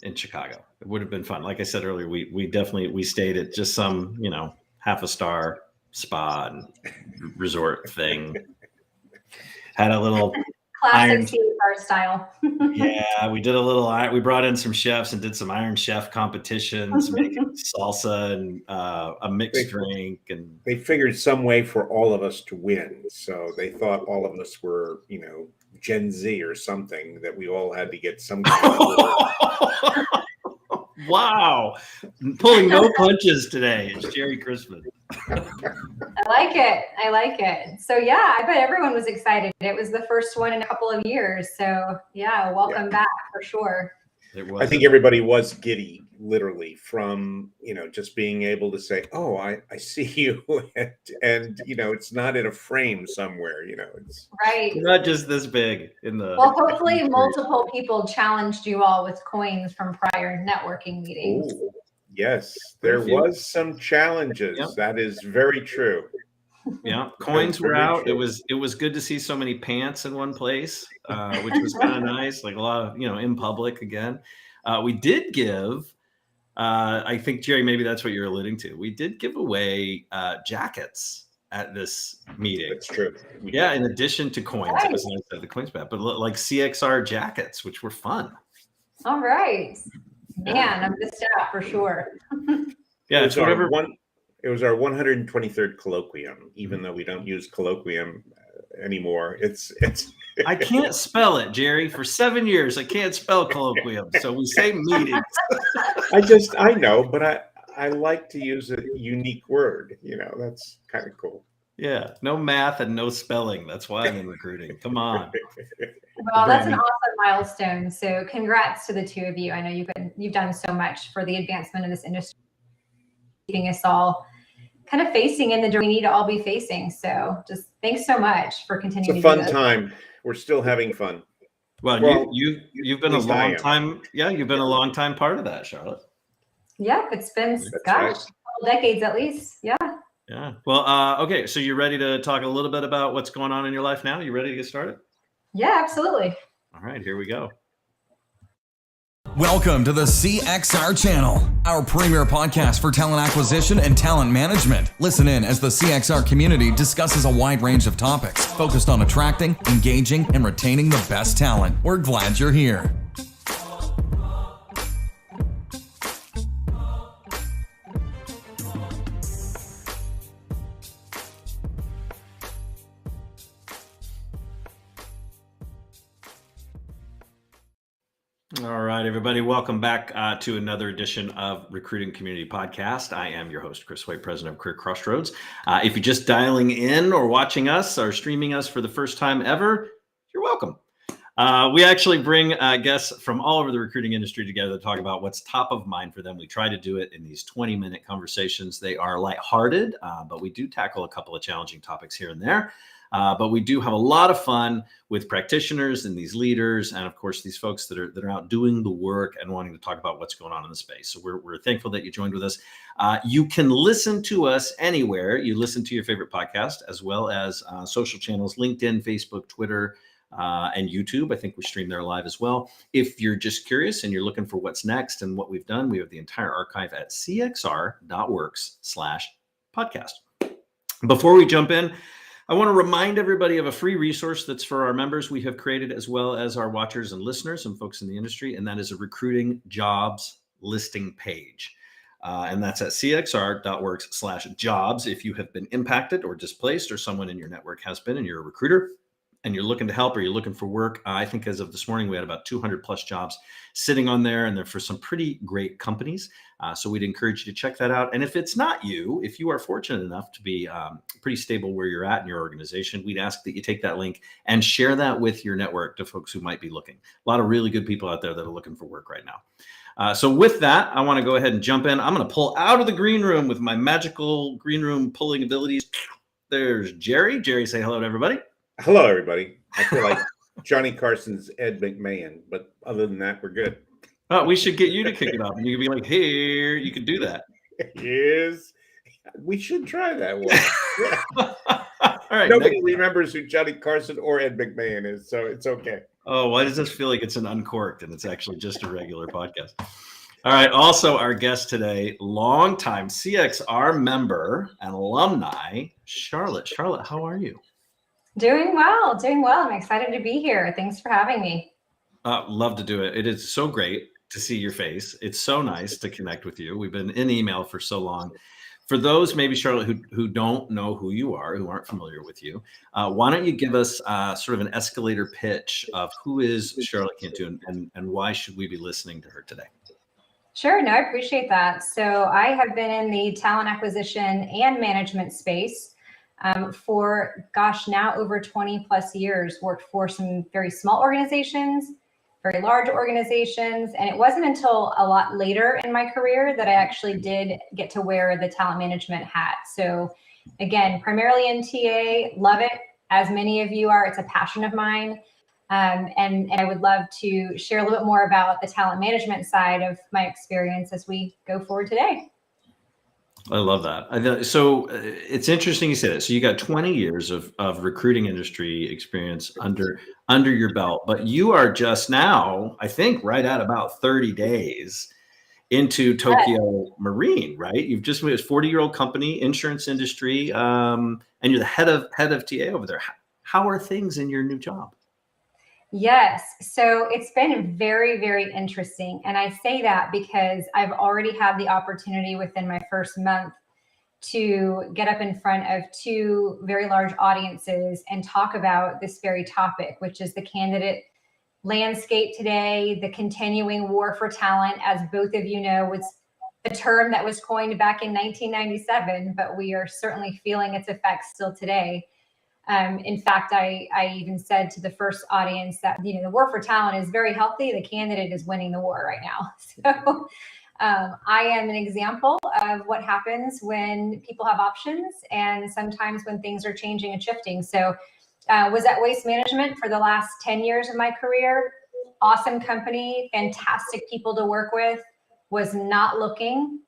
in Chicago. It would have been fun. Like I said earlier, we stayed at just some, half a star spa and resort thing. Had a little classic CXR style. Yeah, we did we brought in some chefs and did some Iron Chef competitions, making salsa and a mixed drink. And they figured some way for all of us to win. So they thought all of us were, Gen Z or something, that we all had to get some kind of Wow. Pulling no punches today. It's Jerry Christmas. I like it. So yeah, I bet everyone was excited. It was the first one in a couple of years. So yeah, welcome back for sure. I think everybody was giddy, literally, from, just being able to say, oh, I see you. and it's not in a frame somewhere, it's right. Not just this big in the. Well, hopefully multiple people challenged you all with coins from prior networking meetings. Ooh, yes, there was some challenges. Yep. That is very true. Yeah, coins were out. True. It was good to see so many pants in one place, which was kind of nice. Like a lot of in public again. We did give. I think Jerry, maybe that's what you're alluding to. We did give away jackets at this meeting. That's true. Yeah, in addition to coins, it was nice to have the coins back, but like CXR jackets, which were fun. All right, man, I'm missed out for sure. Yeah, it's whatever. It was our 123rd colloquium, even though we don't use colloquium anymore. It's. I can't spell it, Jerry. For 7 years, I can't spell colloquium, so we say meetings. I know, but I like to use a unique word. That's kind of cool. Yeah, no math and no spelling. That's why I'm in recruiting. Come on. Well, that's an awesome milestone. So, congrats to the two of you. I know you've done so much for the advancement of this industry, keeping us all kind of facing in the direction we need to all be facing. So, just thanks so much for continuing. It's a fun time. We're still having fun. Well, you've been a long time. Yeah, you've been a long time part of that, Charlotte. Yep, it's been a couple decades at least. Yeah. Yeah. Well, okay. So you're ready to talk a little bit about what's going on in your life now? You ready to get started? Yeah, absolutely. All right, here we go. Welcome to the CXR channel, our premier podcast for talent acquisition and talent management. Listen in as the CXR community discusses a wide range of topics focused on attracting, engaging, and retaining the best talent. We're glad you're here. All right, everybody. Welcome back to another edition of Recruiting Community Podcast. I am your host, Chris White, president of Career Crossroads. If you're just dialing in or watching us or streaming us for the first time ever, you're welcome. We actually bring guests from all over the recruiting industry together to talk about what's top of mind for them. We try to do it in these 20-minute conversations. They are lighthearted, but we do tackle a couple of challenging topics here and there. But we do have a lot of fun with practitioners and these leaders, and of course these folks that are out doing the work and wanting to talk about what's going on in the space. So we're thankful that you joined with us. You can listen to us anywhere you listen to your favorite podcast, as well as social channels: LinkedIn, Facebook, Twitter, and YouTube. I think we stream there live as well. If you're just curious and you're looking for what's next and what we've done, we have the entire archive at cxr.works/podcast. Before we jump in, I want to remind everybody of a free resource that's for our members we have created, as well as our watchers and listeners and folks in the industry, and that is a recruiting jobs listing page. And that's at cxr.works/jobs. If you have been impacted or displaced, or someone in your network has been and you're a recruiter and you're looking to help or you're looking for work, I think as of this morning, we had about 200 plus jobs sitting on there, and they're for some pretty great companies. So we'd encourage you to check that out. And if it's not you, if you are fortunate enough to be pretty stable where you're at in your organization, we'd ask that you take that link and share that with your network to folks who might be looking. A lot of really good people out there that are looking for work right now. So with that, I want to go ahead and jump in. I'm going to pull out of the green room with my magical green room pulling abilities. There's Jerry. Jerry, say hello to everybody. Hello, everybody. I feel like Johnny Carson's Ed McMahon, but other than that, we're good. Oh, we should get you to kick it off, and you can be like, "Here, you can do that." Yes, we should try that one. Yeah. All right. Nobody remembers who Johnny Carson or Ed McMahon is, so it's okay. Oh, why does this feel like it's an uncorked and it's actually just a regular podcast? All right. Also, our guest today, longtime CXR member and alumni, Charlotte. Charlotte, how are you? Doing well, doing well. I'm excited to be here. Thanks for having me. Love to do it. It is so great to see your face. It's so nice to connect with you. We've been in email for so long. For those, maybe, Charlotte, who don't know who you are, who aren't familiar with you, why don't you give us sort of an escalator pitch of who is Charlotte Cantu and why should we be listening to her today? Sure, no, I appreciate that. So I have been in the talent acquisition and management space for, now over 20 plus years, worked for some very small organizations, very large organizations. And it wasn't until a lot later in my career that I actually did get to wear the talent management hat. So again, primarily in TA, love it. As many of you are, it's a passion of mine. And I would love to share a little bit more about the talent management side of my experience as we go forward today. I love that. So it's interesting you say that. So you got 20 years of recruiting industry experience under your belt, but you are just now, I think, right at about 30 days into Tokio Marine, right? You've just moved, 40-year-old company, insurance industry, and you're the head of TA over there. How are things in your new job? Yes. So it's been very, very interesting. And I say that because I've already had the opportunity within my first month to get up in front of two very large audiences and talk about this very topic, which is the candidate landscape today, the continuing war for talent, as both of you know, was a term that was coined back in 1997, but we are certainly feeling its effects still today. In fact, I even said to the first audience that, the war for talent is very healthy. The candidate is winning the war right now. So I am an example of what happens when people have options and sometimes when things are changing and shifting. So was at Waste Management for the last 10 years of my career. Awesome company, fantastic people to work with, was not looking.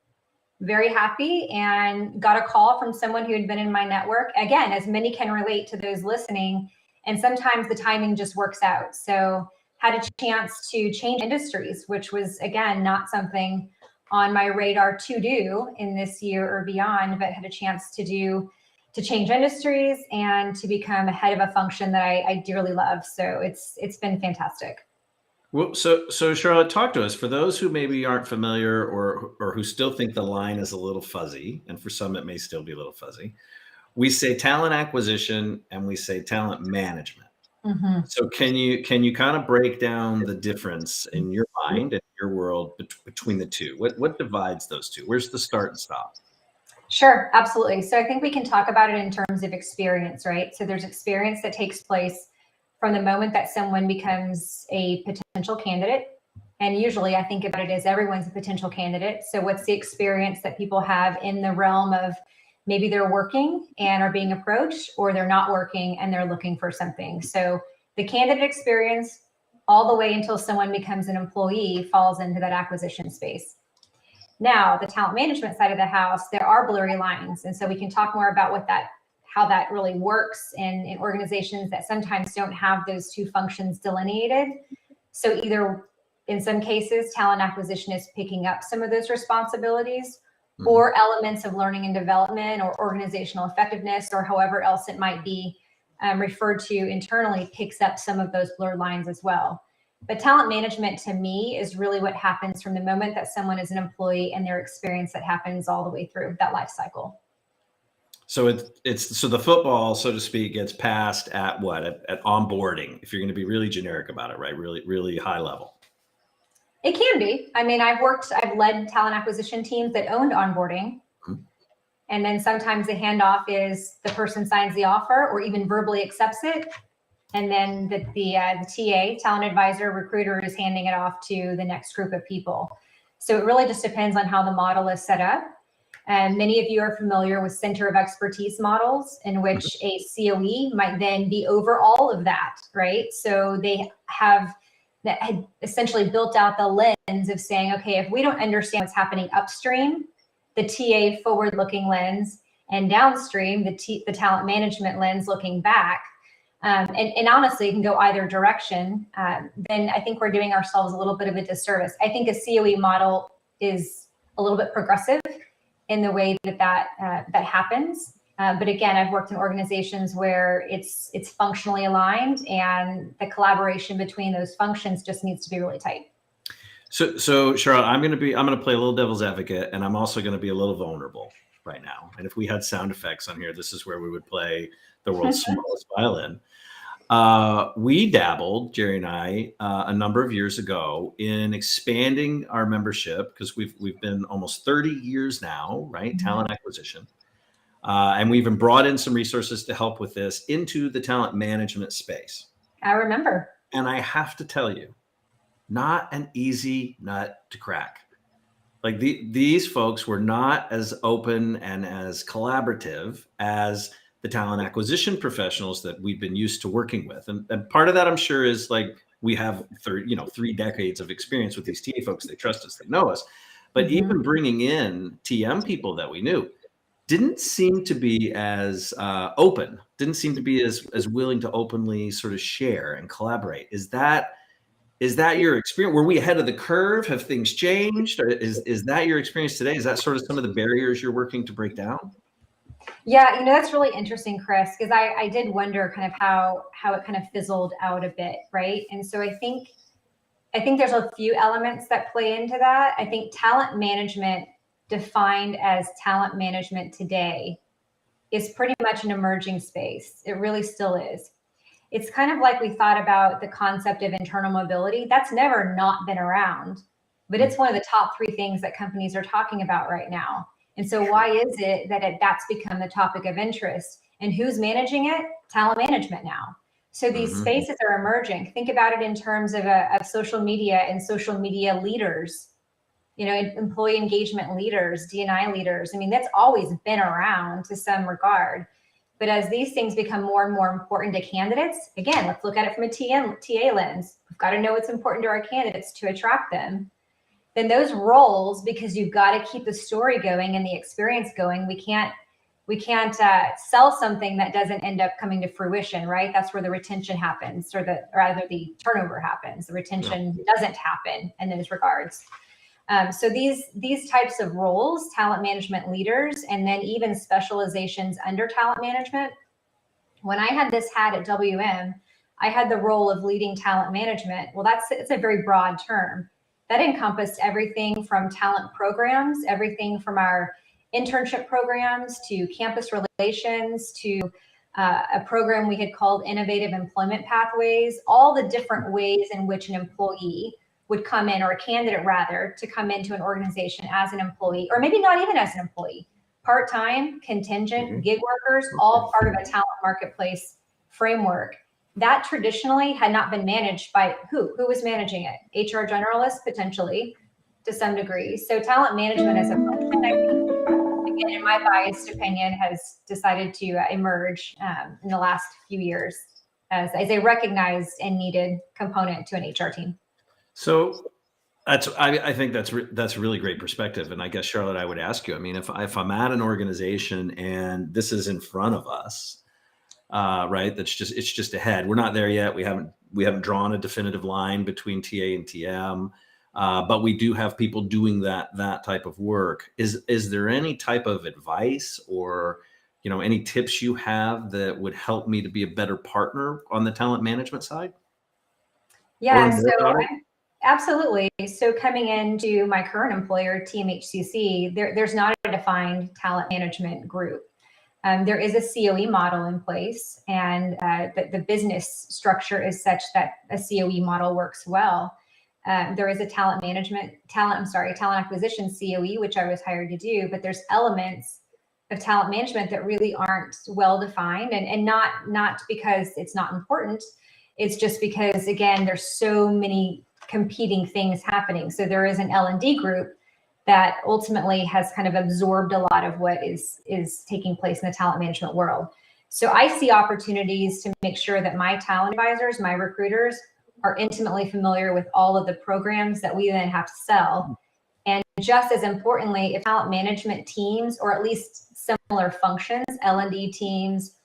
Very happy, and got a call from someone who had been in my network. Again, as many can relate to those listening, and sometimes the timing just works out. So had a chance to change industries, which was, again, not something on my radar to do in this year or beyond, but had a chance to change industries and to become a head of a function that I dearly love. So it's been fantastic. Well, so Charlotte, talk to us. For those who maybe aren't familiar or who still think the line is a little fuzzy, and for some it may still be a little fuzzy, we say talent acquisition and we say talent management. Mm-hmm. So can you kind of break down the difference in your mind and your world between the two? What divides those two? Where's the start and stop? Sure, absolutely. So I think we can talk about it in terms of experience, right? So there's experience that takes place from the moment that someone becomes a potential candidate. And usually I think about it as everyone's a potential candidate. So what's the experience that people have in the realm of maybe they're working and are being approached, or they're not working and they're looking for something. So the candidate experience all the way until someone becomes an employee falls into that acquisition space. Now, the talent management side of the house, there are blurry lines. And so we can talk more about how that really works in organizations that sometimes don't have those two functions delineated. So either in some cases, talent acquisition is picking up some of those responsibilities, or elements of learning and development or organizational effectiveness, or however else it might be referred to internally, picks up some of those blurred lines as well. But talent management to me is really what happens from the moment that someone is an employee and their experience that happens all the way through that life cycle. So so the football, so to speak, gets passed at what? At onboarding, if you're going to be really generic about it, right? Really, really high level. It can be. I mean, I've led talent acquisition teams that owned onboarding. Mm-hmm. And then sometimes the handoff is the person signs the offer or even verbally accepts it. And then the TA, talent advisor, recruiter, is handing it off to the next group of people. So it really just depends on how the model is set up. And many of you are familiar with center of expertise models, in which a COE might then be over all of that, right? So they had essentially built out the lens of saying, okay, if we don't understand what's happening upstream, the TA forward-looking lens, and downstream, the talent management lens looking back, and honestly, it can go either direction, then I think we're doing ourselves a little bit of a disservice. I think a COE model is a little bit progressive in the way that happens. But again, I've worked in organizations where it's functionally aligned, and the collaboration between those functions just needs to be really tight. So Charlotte, I'm going to play a little devil's advocate, and I'm also going to be a little vulnerable right now. And if we had sound effects on here, this is where we would play the world's smallest violin. We dabbled, Jerry and I, a number of years ago in expanding our membership, because we've been almost 30 years now, right? Mm-hmm. Talent acquisition. And we even brought in some resources to help with this into the talent management space. I remember. And I have to tell you, not an easy nut to crack. Like these folks were not as open and as collaborative as the talent acquisition professionals that we've been used to working with. And part of that, I'm sure, is like we have 3 decades of experience with these TA folks. They trust us, they know us. But mm-hmm. even bringing in TM people that we knew didn't seem to be as open, didn't seem to be as willing to openly sort of share and collaborate. Is that your experience? Were we ahead of the curve? Have things changed? Or is that your experience today? Is that sort of some of the barriers you're working to break down? Yeah, that's really interesting, Chris, because I did wonder kind of how it kind of fizzled out a bit, right? And so I think there's a few elements that play into that. I think talent management, defined as talent management today, is pretty much an emerging space. It really still is. It's kind of like we thought about the concept of internal mobility. That's never not been around, but it's one of the top 3 things that companies are talking about right now. And so why is it that that's become the topic of interest? And who's managing it? Talent management now. So these mm-hmm. spaces are emerging. Think about it in terms of social media and social media leaders, employee engagement leaders, D&I leaders. I mean, that's always been around to some regard. But as these things become more and more important to candidates, again, let's look at it from a TA lens. We've got to know what's important to our candidates to attract them. Then those roles, because you've got to keep the story going and the experience going, we can't sell something that doesn't end up coming to fruition, right? That's where the retention happens, or the turnover happens. The retention doesn't happen in those regards. So these types of roles, talent management leaders, and then even specializations under talent management. When I had this hat at WM, I had the role of leading talent management. Well, it's a very broad term. That encompassed everything from talent programs, everything from our internship programs to campus relations to a program we had called Innovative Employment Pathways, all the different ways in which an employee would come in, or a candidate rather, to come into an organization as an employee, or maybe not even as an employee, part-time, contingent, mm-hmm. gig workers, all part of a talent marketplace framework. That traditionally had not been managed by who was managing it? HR generalists, potentially, to some degree. So talent management as a function, I think, again, in my biased opinion, has decided to emerge in the last few years as a recognized and needed component to an HR team. So I think that's a really great perspective. And I guess, Charlotte, I would ask you, I mean, if I'm at an organization and this is in front of us, right, it's just ahead. We're not there yet. We haven't drawn a definitive line between TA and TM, but we do have people doing that type of work. Is there any type of advice or any tips you have that would help me to be a better partner on the talent management side? Yeah, absolutely. So coming into my current employer, TMHCC, there's not a defined talent management group. There is a COE model in place, and the business structure is such that a COE model works well. There is a talent acquisition COE, which I was hired to do, but there's elements of talent management that really aren't well defined, and not because it's not important. It's just because, again, there's so many competing things happening. So there is an L&D group that ultimately has kind of absorbed a lot of what is taking place in the talent management world. So I see opportunities to make sure that my talent advisors, my recruiters, are intimately familiar with all of the programs that we then have to sell. And just as importantly, if talent management teams, or at least similar functions, L&D teams,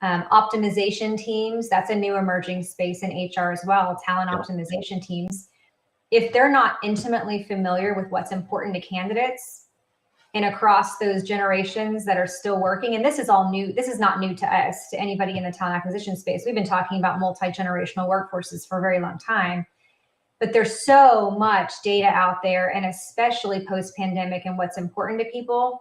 Optimization teams, that's a new emerging space in HR as well, talent optimization teams. If they're not intimately familiar with what's important to candidates and across those generations that are still working, and this is all new, this is not new to us, to anybody in the talent acquisition space. We've been talking about multi-generational workforces for a very long time, but there's so much data out there, and especially post-pandemic and what's important to people.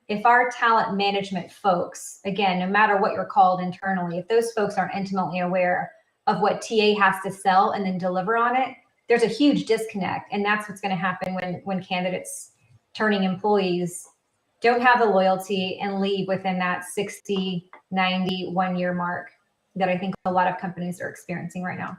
If our talent management folks, again, no matter what you're called internally, if those folks aren't intimately aware of what TA has to sell and then deliver on it, there's a huge disconnect. And that's what's going to happen when candidates turning employees don't have the loyalty and leave within that 60, 90, 1 year mark that I think a lot of companies are experiencing right now.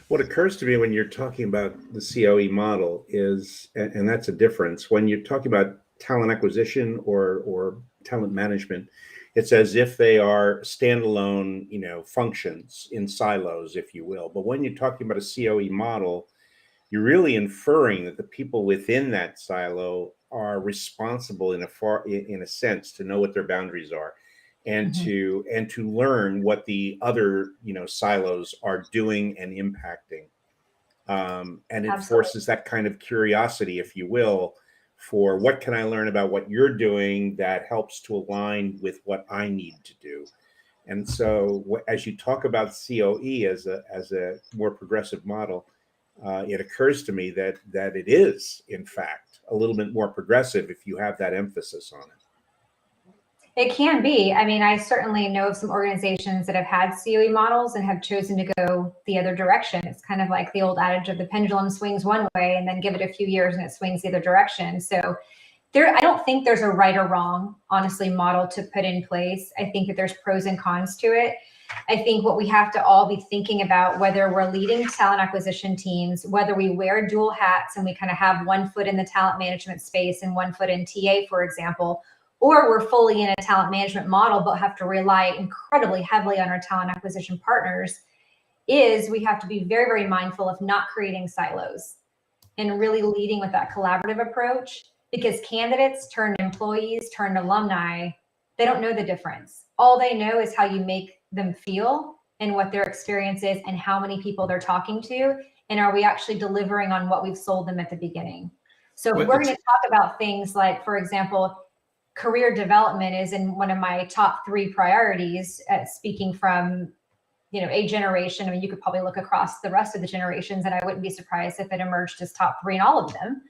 What occurs to me when you're talking about the COE model is, and that's a difference, when you're talking about talent acquisition or talent management, it's as if they are standalone, functions in silos, if you will. But when you're talking about a COE model, you're really inferring that the people within that silo are responsible in a sense to know what their boundaries are, and to learn what the other silos are doing and impacting, and it forces that kind of curiosity, if you will, for what can I learn about what you're doing that helps to align with what I need to do. And so as you talk about COE as a more progressive model, it occurs to me that it is, in fact, a little bit more progressive if you have that emphasis on it. It can be. I mean, I certainly know of some organizations that have had COE models and have chosen to go the other direction. It's kind of like the old adage of the pendulum swings one way and then give it a few years and it swings the other direction. So I don't think there's a right or wrong, honestly, model to put in place. I think that there's pros and cons to it. I think what we have to all be thinking about, whether we're leading talent acquisition teams, whether we wear dual hats and we kind of have one foot in the talent management space and one foot in TA, for example, or we're fully in a talent management model, but have to rely incredibly heavily on our talent acquisition partners, is we have to be very, very mindful of not creating silos and really leading with that collaborative approach, because candidates turned employees turned alumni, they don't know the difference. All they know is how you make them feel and what their experience is and how many people they're talking to. And are we actually delivering on what we've sold them at the beginning? So if we're going to talk about things like, for example, career development is in one of my top 3 priorities, speaking from, a generation. I mean, you could probably look across the rest of the generations and I wouldn't be surprised if it emerged as top 3 in all of them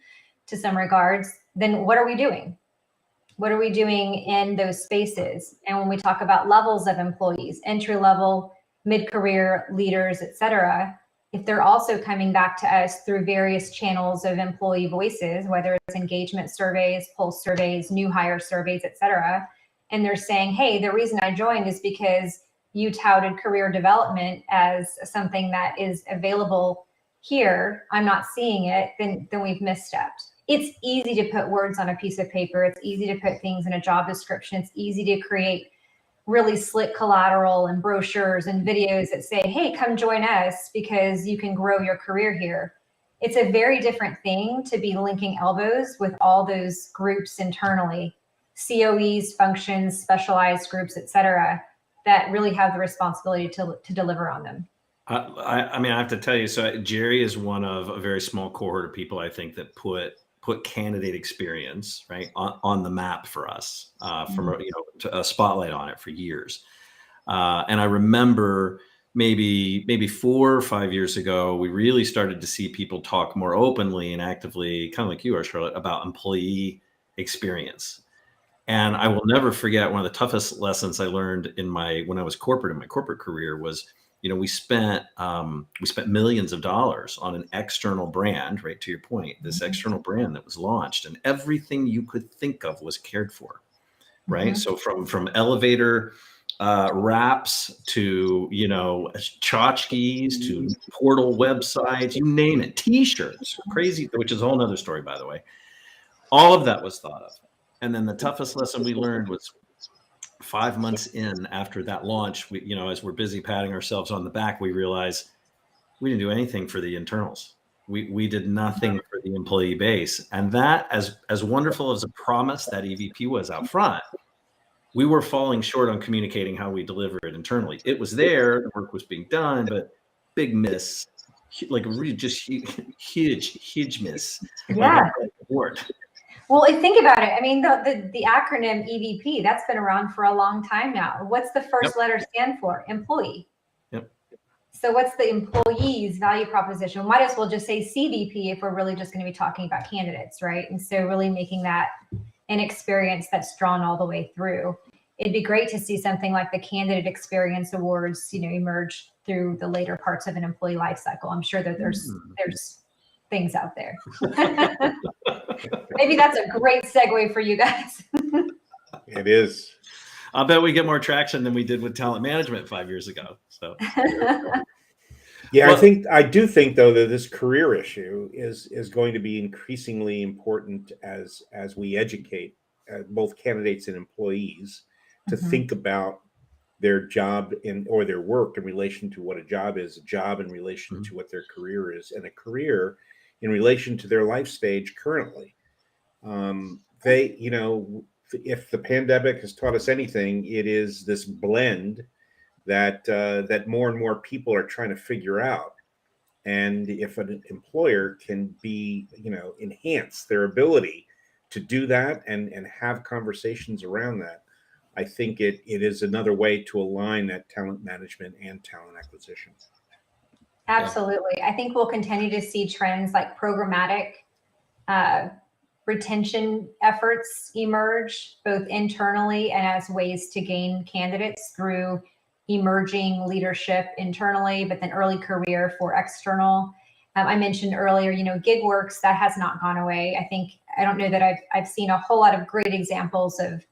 to some regards. Then what are we doing? What are we doing in those spaces? And when we talk about levels of employees, entry level, mid-career leaders, et cetera, if they're also coming back to us through various channels of employee voices, whether it's engagement surveys, pulse surveys, new hire surveys, et cetera, and they're saying, hey, the reason I joined is because you touted career development as something that is available here, I'm not seeing it, then we've misstepped. It's easy to put words on a piece of paper. It's easy to put things in a job description. It's easy to create really slick collateral and brochures and videos that say, hey, come join us because you can grow your career here. It's a very different thing to be linking elbows with all those groups internally, COEs, functions, specialized groups, et cetera, that really have the responsibility to deliver on them. I mean, I have to tell you, so Jerry is one of a very small cohort of people, I think, that put candidate experience right on the map for us, from a spotlight on it for years. And I remember maybe 4 or 5 years ago, we really started to see people talk more openly and actively, kind of like you are, Charlotte, about employee experience. And I will never forget, one of the toughest lessons I learned when I was in my corporate career was, we spent millions of dollars on an external brand, right? To your point, this external brand that was launched, and everything you could think of was cared for, right? So from elevator wraps to, tchotchkes to portal websites, you name it, T-shirts, crazy, which is a whole nother story, by the way. All of that was thought of. And then the toughest lesson we learned was 5 months in after that launch, we, as we're busy patting ourselves on the back, we realized we didn't do anything for the internals. We did nothing for the employee base. And that, as wonderful as a promise that EVP was out front, we were falling short on communicating how we deliver it internally. It was there, the work was being done, but big miss, like really just huge miss. Yeah. Board. Well, think about it. I mean, the acronym EVP, that's been around for a long time now. What's the first letter stand for? Employee. Yep. So what's the employee's value proposition? Might as well just say CVP if we're really just going to be talking about candidates, right? And so really making that an experience that's drawn all the way through. It'd be great to see something like the Candidate Experience Awards, emerge through the later parts of an employee life cycle. I'm sure that there's things out there. Maybe that's a great segue for you guys. It is. I'll bet we get more traction than we did with talent management 5 years ago. So yeah, well, I do think though that this career issue is going to be increasingly important as we educate both candidates and employees to think about their job or their work in relation to what a job is, a job in relation to what their career is, and a career in relation to their life stage currently. They, if the pandemic has taught us anything, it is this blend that more and more people are trying to figure out. And if an employer can be, enhance their ability to do that and have conversations around that, I think it is another way to align that talent management and talent acquisition. Absolutely. I think we'll continue to see trends like programmatic retention efforts emerge both internally and as ways to gain candidates through emerging leadership internally, but then early career for external. I mentioned earlier, gig works, that has not gone away. I don't know that I've seen a whole lot of great examples of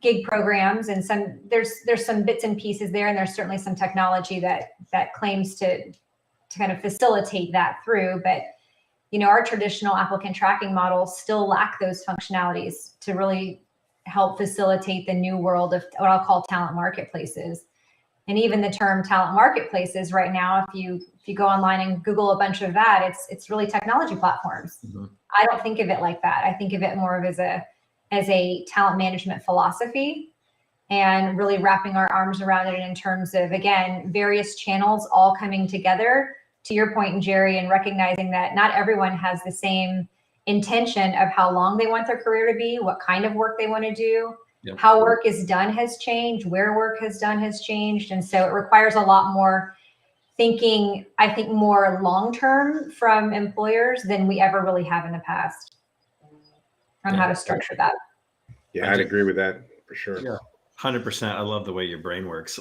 gig programs, and there's some bits and pieces there, and there's certainly some technology that claims to kind of facilitate that through. But our traditional applicant tracking models still lack those functionalities to really help facilitate the new world of what I'll call talent marketplaces. And even the term talent marketplaces right now, if you go online and Google a bunch of that, it's really technology platforms. I don't think of it like that. I think of it more of as a talent management philosophy, and really wrapping our arms around it in terms of, again, various channels all coming together, to your point, Jerry, and recognizing that not everyone has the same intention of how long they want their career to be, what kind of work they want to do, how work is done has changed, where work has done has changed. And so it requires a lot more thinking, I think, more long-term from employers than we ever really have in the past on how to structure that. Yeah, I'd agree with that for sure. Yeah, 100%. I love the way your brain works.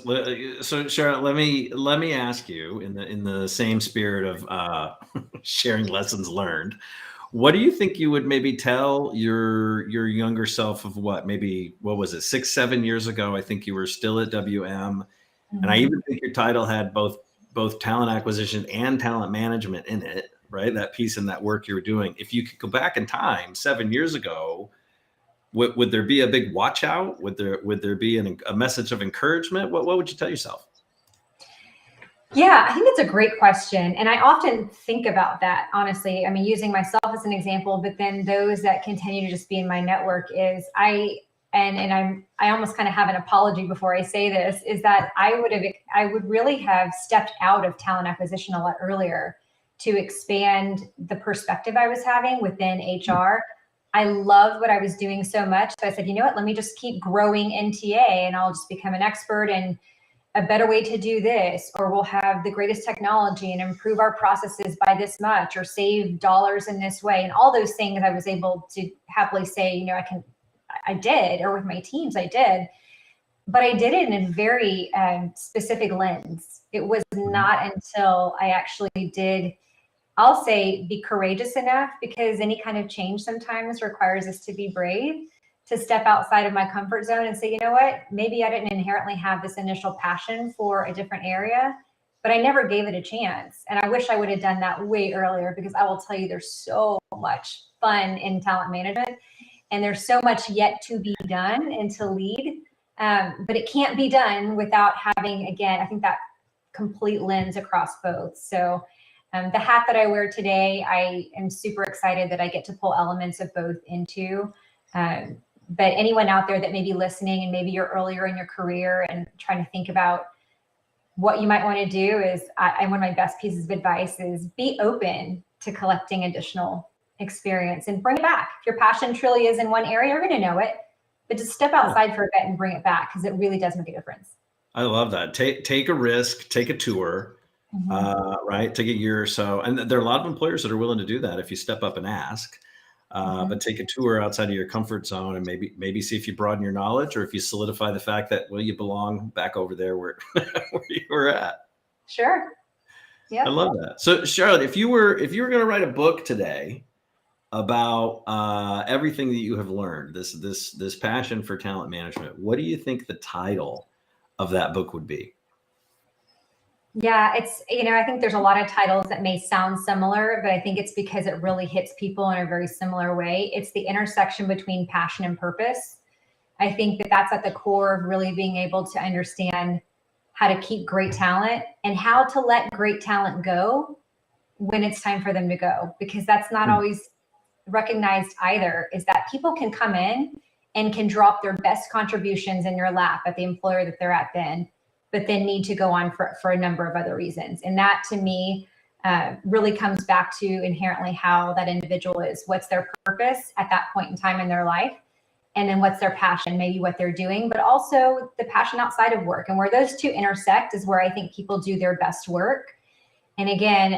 So Sharon, let me ask you in the same spirit of sharing lessons learned. What do you think you would maybe tell your younger self of what was it, 6-7 years ago? I think you were still at WM, and I even think your title had both talent acquisition and talent management in it, right? That piece and that work you were doing. If you could go back in time 7 years ago, would there be a big watch out? Would there be a message of encouragement? What would you tell yourself? Yeah, I think that's a gret question. And I often think about that, honestly. I mean, using myself as an example, but then those that continue to just be in my network is I almost kind of have an apology before I say this, is that I would really have stepped out of talent acquisition a lot earlier to expand the perspective I was having within HR. I loved what I was doing so much. So I said, you know what, let me just keep growing NTA and I'll just become an expert in a better way to do this, or we'll have the greatest technology and improve our processes by this much, or save dollars in this way. And all those things I was able to happily say, I did, or with my teams, I did, but I did it in a very specific lens. It was not until I actually did, I'll say, be courageous enough, because any kind of change sometimes requires us to be brave, to step outside of my comfort zone and say, you know what, maybe I didn't inherently have this initial passion for a different area, but I never gave it a chance. And I wish I would have done that way earlier, because I will tell you, there's so much fun in talent management, and there's so much yet to be done and to lead. But it can't be done without having, again, I think that complete lens across both. So the hat that I wear today, I am super excited that I get to pull elements of both into. But anyone out there that may be listening and maybe you're earlier in your career and trying to think about what you might want to do is, one of my best pieces of advice is be open to collecting additional experience and bring it back. If your passion truly is in one area, you're going to know it, but just step outside for a bit and bring it back, because it really does make a difference. I love that. Take a risk, take a tour, right? Take a year or so. And there are a lot of employers that are willing to do that if you step up and ask. But take a tour outside of your comfort zone and maybe see if you broaden your knowledge, or if you solidify the fact that, well, you belong back over there where you were at. Sure. Yeah. I love that. So Charlotte, if you were going to write a book today about everything that you have learned, this passion for talent management, what do you think the title of that book would be? Yeah, it's, I think there's a lot of titles that may sound similar, but I think it's because it really hits people in a very similar way. It's the intersection between passion and purpose. I think that that's at the core of really being able to understand how to keep great talent and how to let great talent go when it's time for them to go, because that's not always recognized either, is that people can come in and can drop their best contributions in your lap at the employer that they're at then, but then need to go on for a number of other reasons. And that, to me, really comes back to inherently how that individual is. What's their purpose at that point in time in their life? And then what's their passion, maybe what they're doing, but also the passion outside of work. And where those two intersect is where I think people do their best work. And again,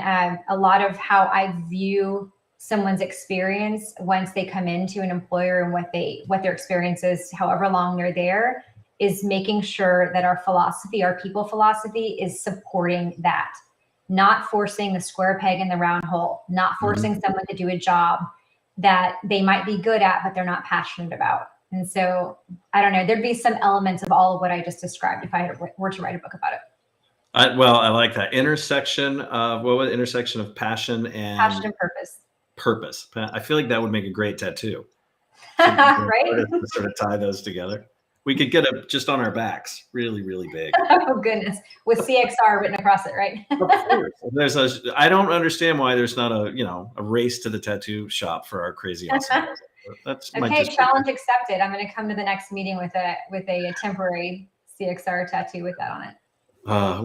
a lot of how I view someone's experience once they come into an employer and what their experience is, however long they're there, is making sure that our philosophy, our people philosophy, is supporting that, not forcing the square peg in the round hole, not forcing someone to do a job that they might be good at, but they're not passionate about. And so, I don't know, there'd be some elements of all of what I just described if I were to write a book about it. I like that intersection of intersection of passion and purpose. Purpose. I feel like that would make a great tattoo. Right? Sort of tie those together. We could get it just on our backs, really, really big. Oh goodness, with CXR written across it, right? Of course. I don't understand why there's not a race to the tattoo shop for our crazy awesome. That's okay. Challenge accepted. I'm going to come to the next meeting with a temporary CXR tattoo with that on it.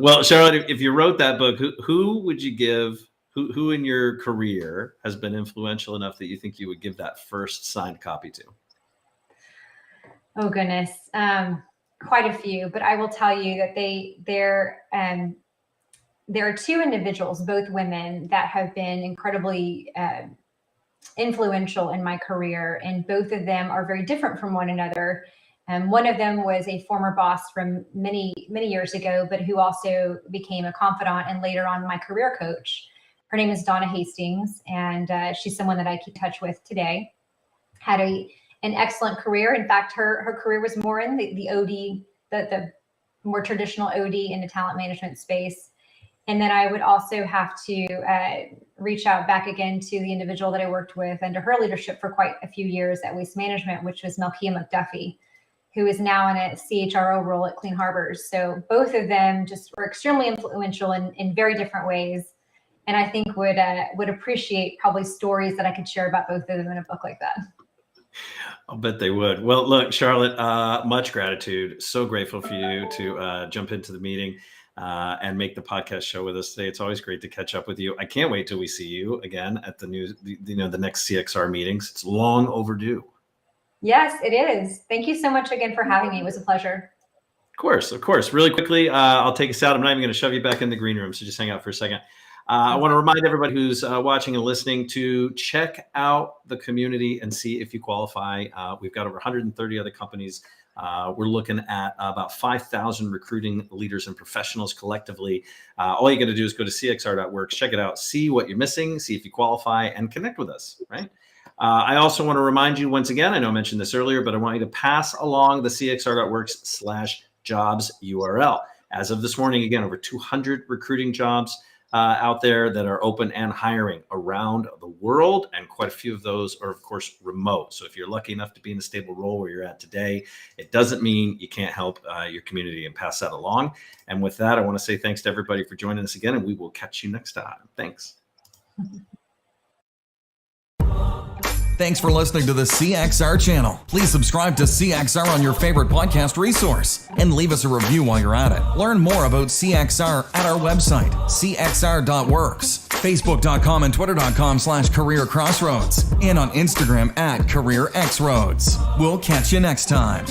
Well, Charlotte, if you wrote that book, who would you give? Who in your career has been influential enough that you think you would give that first signed copy to? Oh goodness, quite a few. But I will tell you that there are two individuals, both women, that have been incredibly influential in my career, and both of them are very different from one another. One of them was a former boss from many years ago, but who also became a confidant and later on my career coach. Her name is Donna Hastings, and she's someone that I keep in touch with today. Had an excellent career. In fact, her career was more in the OD, the more traditional OD in the talent management space. And then I would also have to reach out back again to the individual that I worked with under her leadership for quite a few years at Waste Management, which was Melkia McDuffie, who is now in a CHRO role at Clean Harbors. So both of them just were extremely influential in very different ways. And I think would appreciate probably stories that I could share about both of them in a book like that. I'll bet they would. Well, look, Charlotte, much gratitude. So grateful for you to jump into the meeting and make the podcast show with us today. It's always great to catch up with you. I can't wait till we see you again at the next CXR meetings. It's long overdue. Yes, it is. Thank you so much again for having me. It was a pleasure. Of course. Really quickly, I'll take us out. I'm not even going to shove you back in the green room, so just hang out for a second. I want to remind everybody who's watching and listening to check out the community and see if you qualify. We've got over 130 other companies. We're looking at about 5,000 recruiting leaders and professionals collectively. All you got to do is go to cxr.works, check it out, see what you're missing, see if you qualify, and connect with us, right? I also want to remind you once again, I know I mentioned this earlier, but I want you to pass along the cxr.works/jobs URL. As of this morning, again, over 200 recruiting jobs out there that are open and hiring around the world. And quite a few of those are, of course, remote. So if you're lucky enough to be in a stable role where you're at today, it doesn't mean you can't help your community and pass that along. And with that, I want to say thanks to everybody for joining us again, and we will catch you next time. Thanks. Thanks for listening to the CXR channel. Please subscribe to CXR on your favorite podcast resource and leave us a review while you're at it. Learn more about CXR at our website, cxr.works, facebook.com and twitter.com/careercrossroads, and on Instagram at careerxroads. We'll catch you next time.